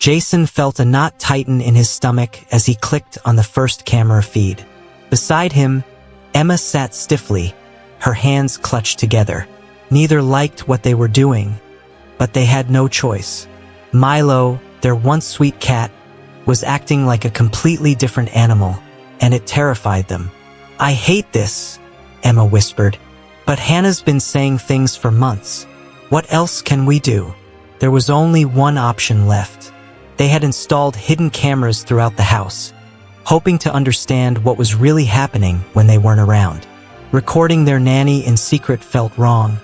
Jason felt a knot tighten in his stomach as he clicked on the first camera feed. Beside him, Emma sat stiffly, her hands clutched together. Neither liked what they were doing, but they had no choice. Milo, their once sweet cat, was acting like a completely different animal, and it terrified them. "I hate this," Emma whispered. "But Hannah's been saying things for months. What else can we do?" There was only one option left. They had installed hidden cameras throughout the house, hoping to understand what was really happening when they weren't around. Recording their nanny in secret felt wrong,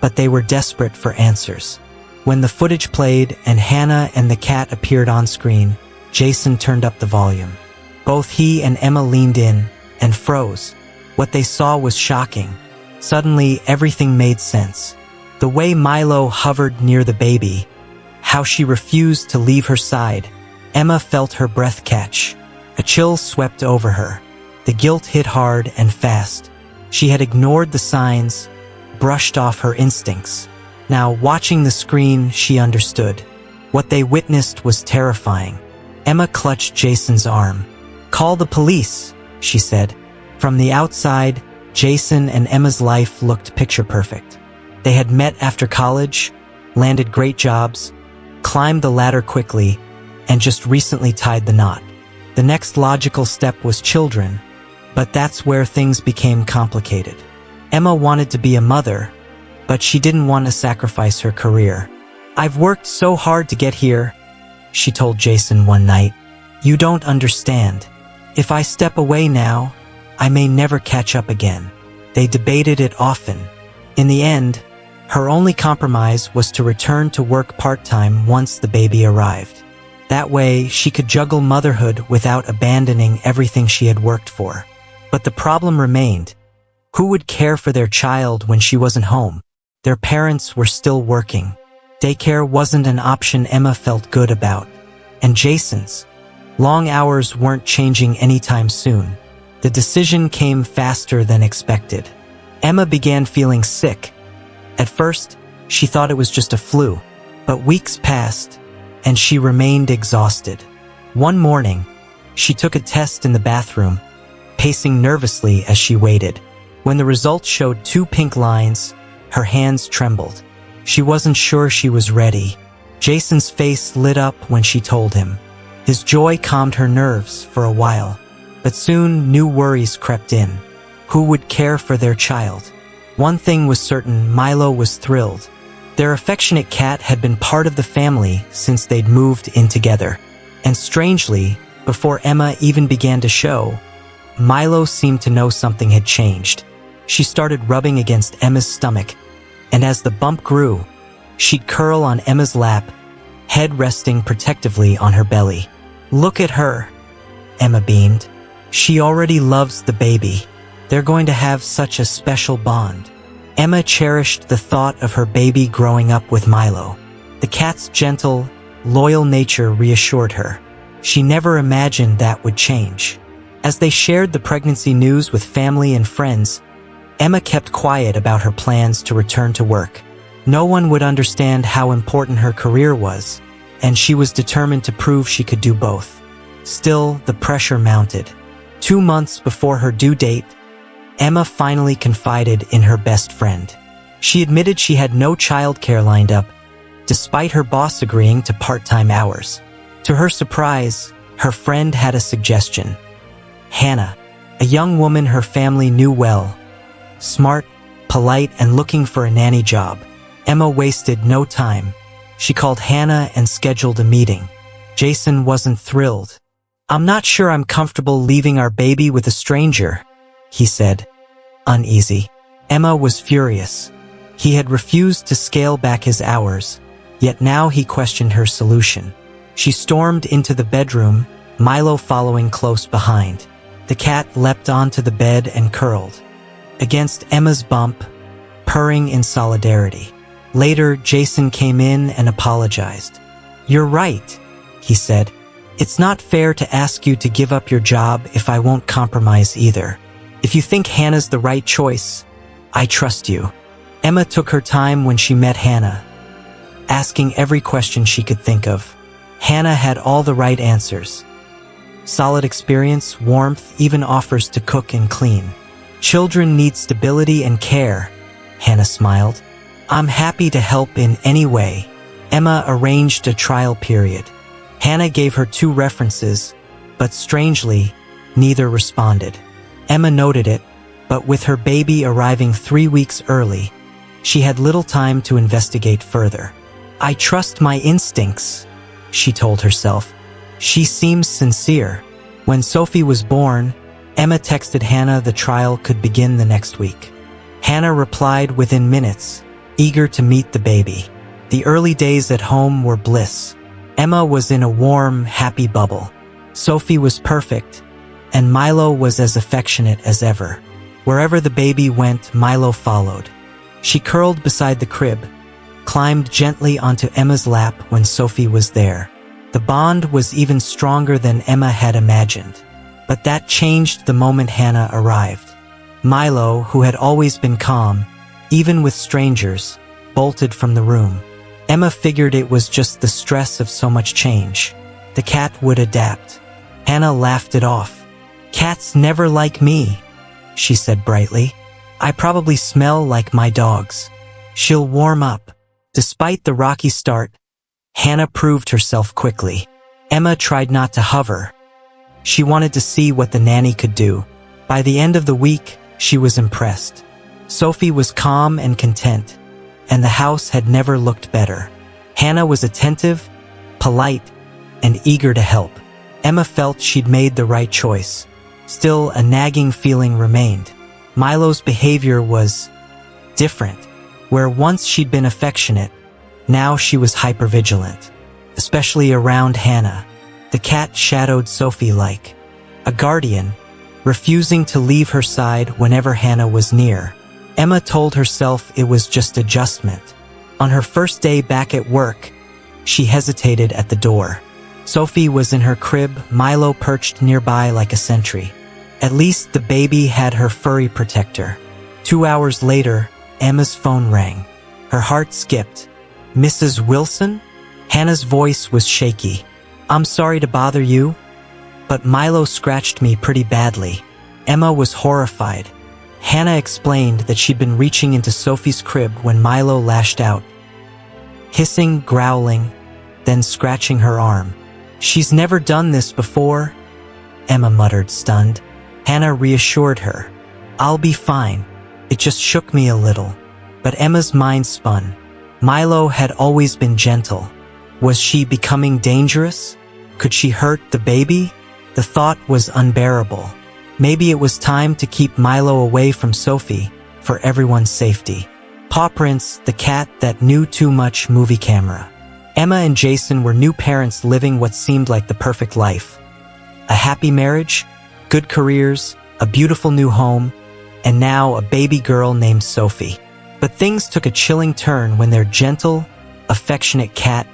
but they were desperate for answers. When the footage played and Hannah and the cat appeared on screen, Jason turned up the volume. Both he and Emma leaned in and froze. What they saw was shocking. Suddenly, everything made sense. The way Milo hovered near the baby, how she refused to leave her side. Emma felt her breath catch. A chill swept over her. The guilt hit hard and fast. She had ignored the signs, brushed off her instincts. Now, watching the screen, she understood. What they witnessed was terrifying. Emma clutched Jason's arm. "Call the police," she said. From the outside, Jason and Emma's life looked picture-perfect. They had met after college, landed great jobs, climbed the ladder quickly, and just recently tied the knot. The next logical step was children, but that's where things became complicated. Emma wanted to be a mother, but she didn't want to sacrifice her career. "I've worked so hard to get here," she told Jason one night. "You don't understand. If I step away now, I may never catch up again." They debated it often. In the end, her only compromise was to return to work part-time once the baby arrived. That way, she could juggle motherhood without abandoning everything she had worked for. But the problem remained. Who would care for their child when she wasn't home? Their parents were still working. Daycare wasn't an option Emma felt good about. And Jason's long hours weren't changing anytime soon. The decision came faster than expected. Emma began feeling sick. At first, she thought it was just a flu, but weeks passed, and she remained exhausted. One morning, she took a test in the bathroom, pacing nervously as she waited. When the results showed 2 pink lines, her hands trembled. She wasn't sure she was ready. Jason's face lit up when she told him. His joy calmed her nerves for a while, but soon new worries crept in. Who would care for their child? One thing was certain, Milo was thrilled. Their affectionate cat had been part of the family since they'd moved in together. And strangely, before Emma even began to show, Milo seemed to know something had changed. She started rubbing against Emma's stomach, and as the bump grew, she'd curl on Emma's lap, head resting protectively on her belly. "Look at her," Emma beamed. "She already loves the baby. They're going to have such a special bond." Emma cherished the thought of her baby growing up with Milo. The cat's gentle, loyal nature reassured her. She never imagined that would change. As they shared the pregnancy news with family and friends, Emma kept quiet about her plans to return to work. No one would understand how important her career was, and she was determined to prove she could do both. Still, the pressure mounted. 2 months before her due date, Emma finally confided in her best friend. She admitted she had no childcare lined up, despite her boss agreeing to part-time hours. To her surprise, her friend had a suggestion. Hannah, a young woman her family knew well, smart, polite, and looking for a nanny job. Emma wasted no time. She called Hannah and scheduled a meeting. Jason wasn't thrilled. "I'm not sure I'm comfortable leaving our baby with a stranger," he said, uneasy. Emma was furious. He had refused to scale back his hours, yet now he questioned her solution. She stormed into the bedroom, Milo following close behind. The cat leapt onto the bed and curled against Emma's bump, purring in solidarity. Later, Jason came in and apologized. "You're right," he said. "It's not fair to ask you to give up your job if I won't compromise either. If you think Hannah's the right choice, I trust you." Emma took her time when she met Hannah, asking every question she could think of. Hannah had all the right answers. Solid experience, warmth, even offers to cook and clean. Children need stability and care, Hannah smiled. I'm happy to help in any way. Emma arranged a trial period. Hannah gave her 2 references, but strangely, neither responded. Emma noted it, but with her baby arriving 3 weeks early, she had little time to investigate further. I trust my instincts, she told herself. She seems sincere. When Sophie was born, Emma texted Hannah the trial could begin the next week. Hannah replied within minutes, eager to meet the baby. The early days at home were bliss. Emma was in a warm, happy bubble. Sophie was perfect, and Milo was as affectionate as ever. Wherever the baby went, Milo followed. She curled beside the crib, climbed gently onto Emma's lap when Sophie was there. The bond was even stronger than Emma had imagined. But that changed the moment Hannah arrived. Milo, who had always been calm, even with strangers, bolted from the room. Emma figured it was just the stress of so much change. The cat would adapt. Hannah laughed it off. Cats never like me, she said brightly. I probably smell like my dogs. She'll warm up. Despite the rocky start, Hannah proved herself quickly. Emma tried not to hover. She wanted to see what the nanny could do. By the end of the week, she was impressed. Sophie was calm and content, and the house had never looked better. Hannah was attentive, polite, and eager to help. Emma felt she'd made the right choice. Still, a nagging feeling remained. Milo's behavior was different. Where once she'd been affectionate, now she was hypervigilant, especially around Hannah. The cat shadowed Sophie like a guardian, refusing to leave her side whenever Hannah was near. Emma told herself it was just adjustment. On her first day back at work, she hesitated at the door. Sophie was in her crib, Milo perched nearby like a sentry. At least the baby had her furry protector. 2 hours later, Emma's phone rang. Her heart skipped. Mrs. Wilson? Hannah's voice was shaky. I'm sorry to bother you, but Milo scratched me pretty badly. Emma was horrified. Hannah explained that she'd been reaching into Sophie's crib when Milo lashed out, hissing, growling, then scratching her arm. She's never done this before, Emma muttered, stunned. Hannah reassured her. I'll be fine. It just shook me a little. But Emma's mind spun. Milo had always been gentle. Was she becoming dangerous? Could she hurt the baby? The thought was unbearable. Maybe it was time to keep Milo away from Sophie for everyone's safety. Paw Prints, the cat that knew too much movie camera. Emma and Jason were new parents living what seemed like the perfect life. A happy marriage, good careers, a beautiful new home, and now a baby girl named Sophie. But things took a chilling turn when their gentle, affectionate cat,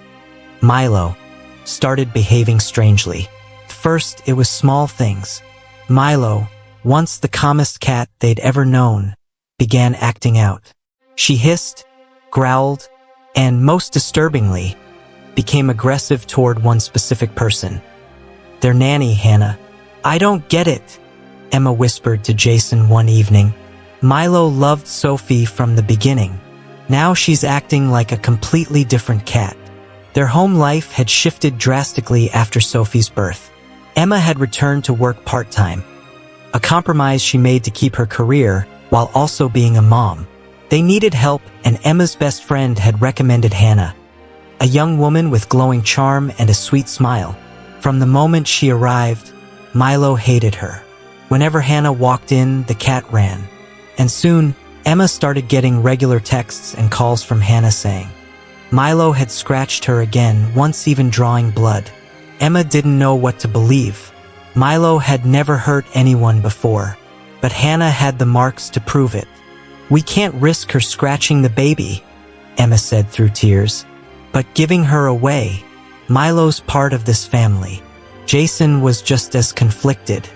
Milo, started behaving strangely. First, it was small things. Milo, once the calmest cat they'd ever known, began acting out. She hissed, growled, and most disturbingly, became aggressive toward one specific person. Their nanny, Hannah. I don't get it, Emma whispered to Jason one evening. Milo loved Sophie from the beginning. Now she's acting like a completely different cat. Their home life had shifted drastically after Sophie's birth. Emma had returned to work part-time, a compromise she made to keep her career while also being a mom. They needed help, and Emma's best friend had recommended Hannah, a young woman with glowing charm and a sweet smile. From the moment she arrived, Milo hated her. Whenever Hannah walked in, the cat ran. And soon, Emma started getting regular texts and calls from Hannah saying Milo had scratched her again, once even drawing blood. Emma didn't know what to believe. Milo had never hurt anyone before, but Hannah had the marks to prove it. We can't risk her scratching the baby, Emma said through tears. But giving her away, Milo's part of this family. Jason was just as conflicted.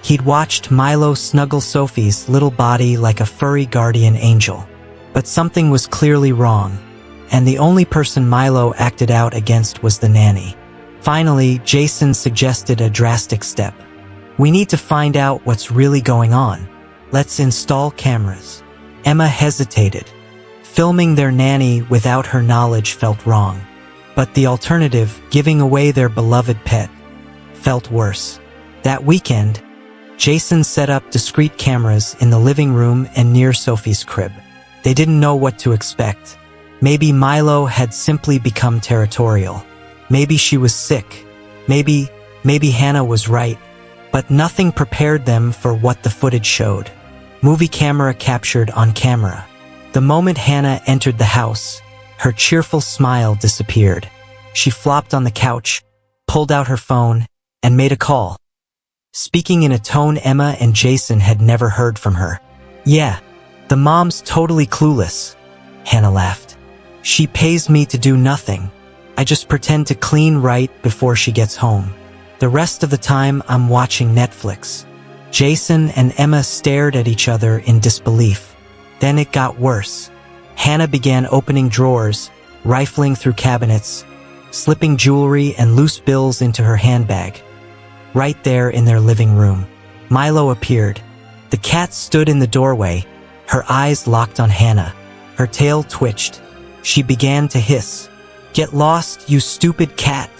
He'd watched Milo snuggle Sophie's little body like a furry guardian angel. But something was clearly wrong, and the only person Milo acted out against was the nanny. Finally, Jason suggested a drastic step. We need to find out what's really going on. Let's install cameras. Emma hesitated. Filming their nanny without her knowledge felt wrong. But the alternative, giving away their beloved pet, felt worse. That weekend, Jason set up discreet cameras in the living room and near Sophie's crib. They didn't know what to expect. Maybe Milo had simply become territorial. Maybe she was sick. Maybe Hannah was right. But nothing prepared them for what the footage showed. Movie camera captured on camera. The moment Hannah entered the house, her cheerful smile disappeared. She flopped on the couch, pulled out her phone, and made a call. Speaking in a tone Emma and Jason had never heard from her. "Yeah, the mom's totally clueless," Hannah laughed. "She pays me to do nothing. I just pretend to clean right before she gets home. The rest of the time I'm watching Netflix." Jason and Emma stared at each other in disbelief. Then it got worse. Hannah began opening drawers, rifling through cabinets, slipping jewelry and loose bills into her handbag. Right there in their living room, Milo appeared. The cat stood in the doorway, her eyes locked on Hannah. Her tail twitched. She began to hiss. "Get lost, you stupid cat,"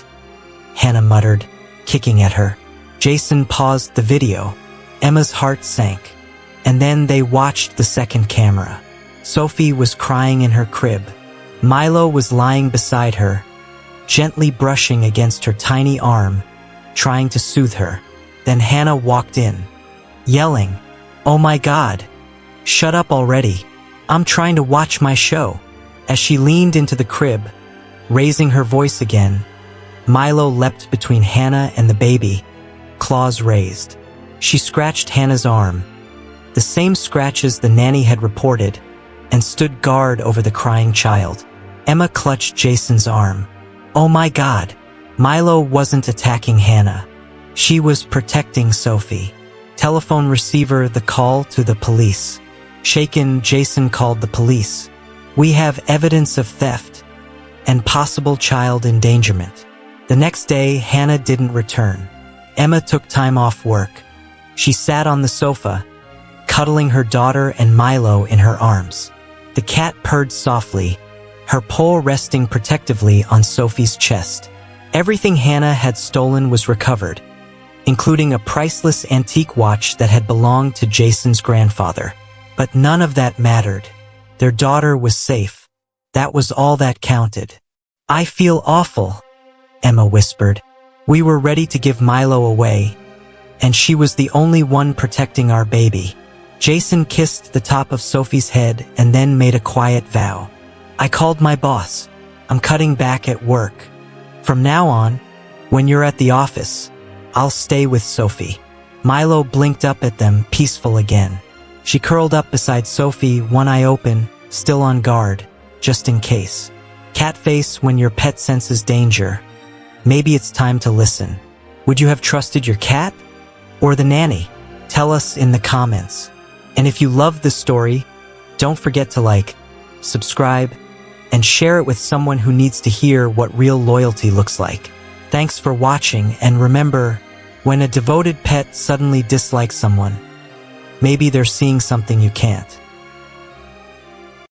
Hannah muttered, kicking at her. Jason paused the video. Emma's heart sank. And then they watched the second camera. Sophie was crying in her crib. Milo was lying beside her, gently brushing against her tiny arm, trying to soothe her. Then Hannah walked in, yelling, "Oh my God! Shut up already. I'm trying to watch my show." As she leaned into the crib, raising her voice again, Milo leapt between Hannah and the baby, claws raised. She scratched Hannah's arm, the same scratches the nanny had reported, and stood guard over the crying child. Emma clutched Jason's arm. Oh my God! Milo wasn't attacking Hannah. She was protecting Sophie. Telephone receiver, the call to the police. Shaken, Jason called the police. "We have evidence of theft and possible child endangerment." The next day, Hannah didn't return. Emma took time off work. She sat on the sofa, cuddling her daughter and Milo in her arms. The cat purred softly, her paw resting protectively on Sophie's chest. Everything Hannah had stolen was recovered, including a priceless antique watch that had belonged to Jason's grandfather. But none of that mattered. Their daughter was safe. That was all that counted. "I feel awful," Emma whispered. "We were ready to give Milo away, and she was the only one protecting our baby." Jason kissed the top of Sophie's head and then made a quiet vow. "I called my boss. I'm cutting back at work. From now on, when you're at the office, I'll stay with Sophie." Milo blinked up at them, peaceful again. She curled up beside Sophie, one eye open, still on guard, just in case. Cat face, when your pet senses danger, maybe it's time to listen. Would you have trusted your cat or the nanny? Tell us in the comments. And if you love this story, don't forget to like, subscribe, and share it with someone who needs to hear what real loyalty looks like. Thanks for watching, and remember, when a devoted pet suddenly dislikes someone, maybe they're seeing something you can't.